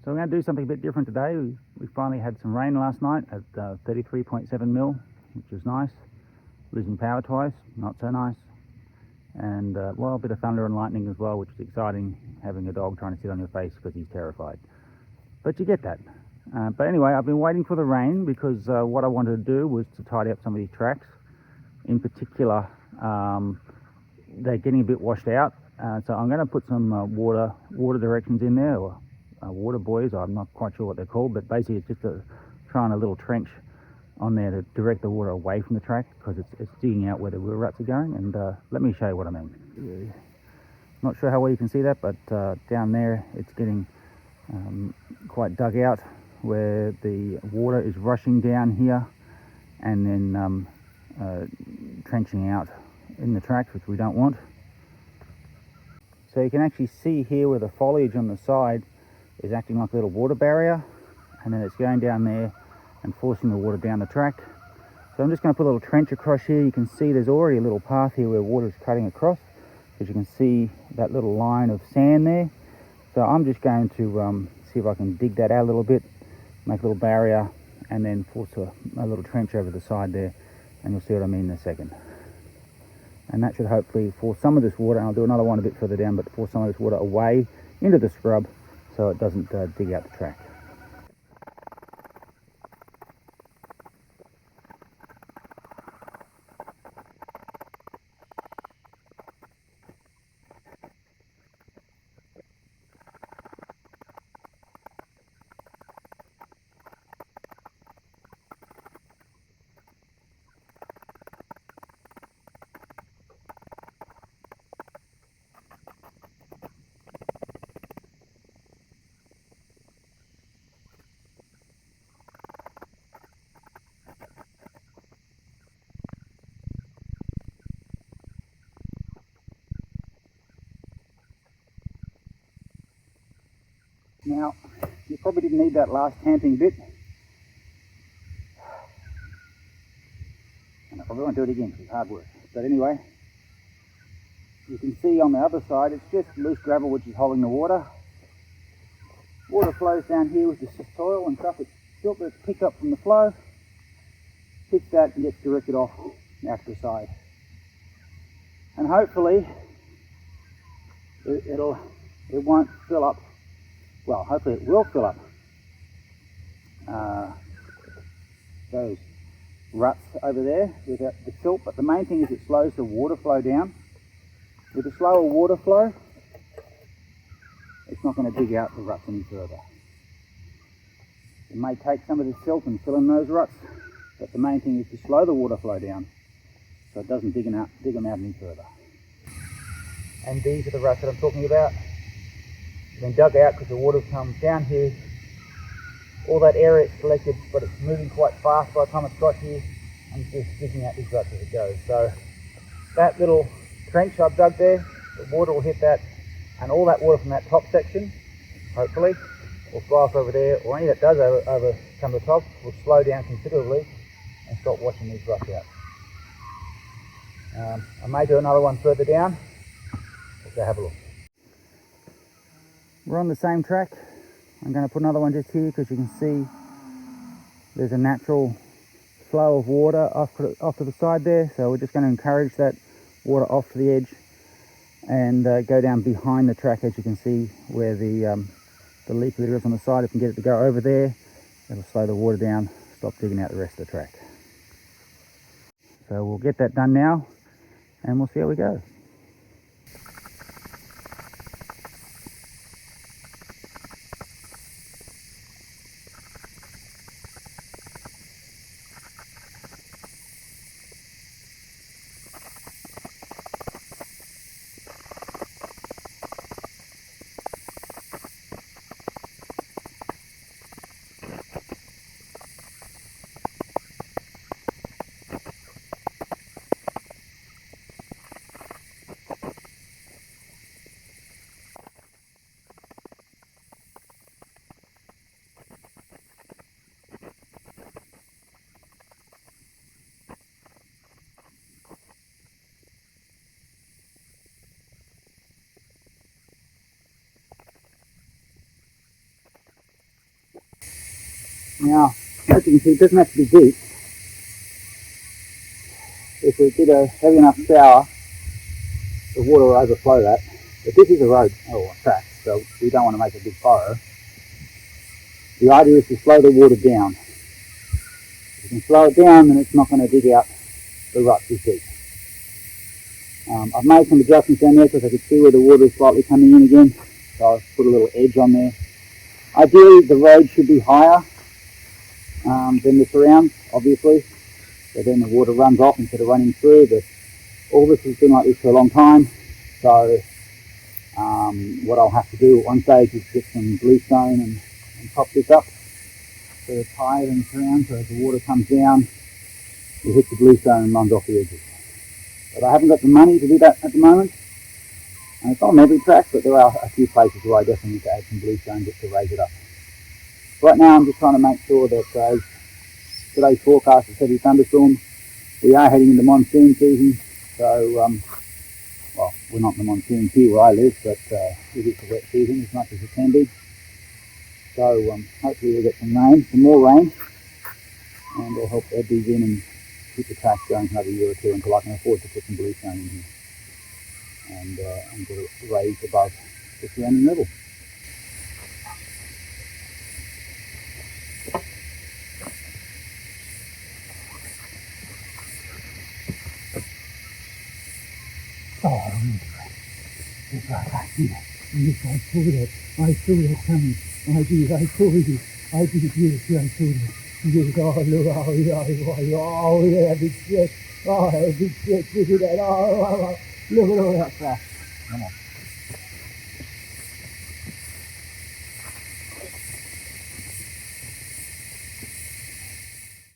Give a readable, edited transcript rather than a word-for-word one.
So we're going to do something a bit different today. We finally had some rain last night at 33.7 mil, which was nice. Losing power twice, not so nice. And well, a bit of thunder and lightning as well, which is exciting, having a dog trying to sit on your face because he's terrified. But you get that. But anyway, I've been waiting for the rain because what I wanted to do was to tidy up some of these tracks. In particular, they're getting a bit washed out. So I'm going to put some water directions in there, or water buoys. I'm not quite sure what they're called, but basically it's just trying a little trench on there to direct the water away from the track, because it's digging out where the wheel ruts are going. And let me show you what I mean. Not sure how well you can see that, but down there it's getting quite dug out, where the water is rushing down here and then trenching out in the tracks, which we don't want. So you can actually see here where the foliage on the side is acting like a little water barrier, and then it's going down there and forcing the water down the track. So I'm just going to put a little trench across here. You can see there's already a little path here where water is cutting across, as you can see that little line of sand there. So I'm just going to see if I can dig that out a little bit, make a little barrier, and then force a little trench over the side there, and you'll see what I mean in a second. And that should hopefully force some of this water, and I'll do another one a bit further down, but force some of this water away into the scrub so it doesn't dig out the track. Now, you probably didn't need that last tamping bit, and I probably won't do it again because it's hard work. But anyway, you can see on the other side it's just loose gravel which is holding the water. Water flows down here with the soil and stuff. It's silt that's picked up from the flow, hits that and gets directed off out to the side. And hopefully it won't fill up. Well, hopefully it will fill up those ruts over there with the silt, but the main thing is it slows the water flow down. With a slower water flow, it's not going to dig out the ruts any further. It may take some of the silt and fill in those ruts, but the main thing is to slow the water flow down so it doesn't dig them out any further. And these are the ruts that I'm talking about. Been dug out because the water comes down here. All that area is collected, but it's moving quite fast by the time it's got here, and it's just digging out these ruts as it goes. So that little trench I've dug there, the water will hit that, and all that water from that top section, hopefully, will fly off over there, or any that does over come to the top, will slow down considerably and stop washing these ruts out. I may do another one further down. Let's go have a look. We're on the same track. I'm going to put another one just here because you can see there's a natural flow of water off to the side there. So we're just going to encourage that water off to the edge and go down behind the track, as you can see where the leaf litter is on the side. If you can get it to go over there, it'll slow the water down, stop digging out the rest of the track. So we'll get that done now and we'll see how we go. Now, as you can see, it doesn't have to be deep. If we did a heavy enough shower, the water will overflow that. But this is a road, or a track, so we don't want to make a big furrow. The idea is to slow the water down. If you can slow it down, then it's not going to dig out the ruts as deep. I've made some adjustments down there because I could see where the water is slightly coming in again, so I've put a little edge on there. Ideally, the road should be higher than the surrounds, obviously, so then the water runs off instead of running through. But all this has been like this for a long time, so what I'll have to do at one stage is get some bluestone and top this up so it's higher than the surround, so as the water comes down, it hits the bluestone and runs off the edges. But I haven't got the money to do that at the moment, and it's not on every track, but there are a few places where I definitely need to add some bluestone just to raise it up. Right now I'm just trying to make sure that as today's forecast is heavy thunderstorms, we are heading into monsoon season, so well, we're not in the monsoon here where I live, but it is a wet season as much as it can be. So hopefully we'll get some more rain, and it'll help add these in and keep the track going for another year or two until I can afford to put some bluestone in here and get it raised above the surrounding level. Oh, it's right here. Yes, I saw that. I saw that coming. I did. I saw it. I did. Yes, I saw that. Yes, oh, look. Oh, yeah, big shit. Oh, big shit. Look at that. Oh, look at all that stuff. Come on.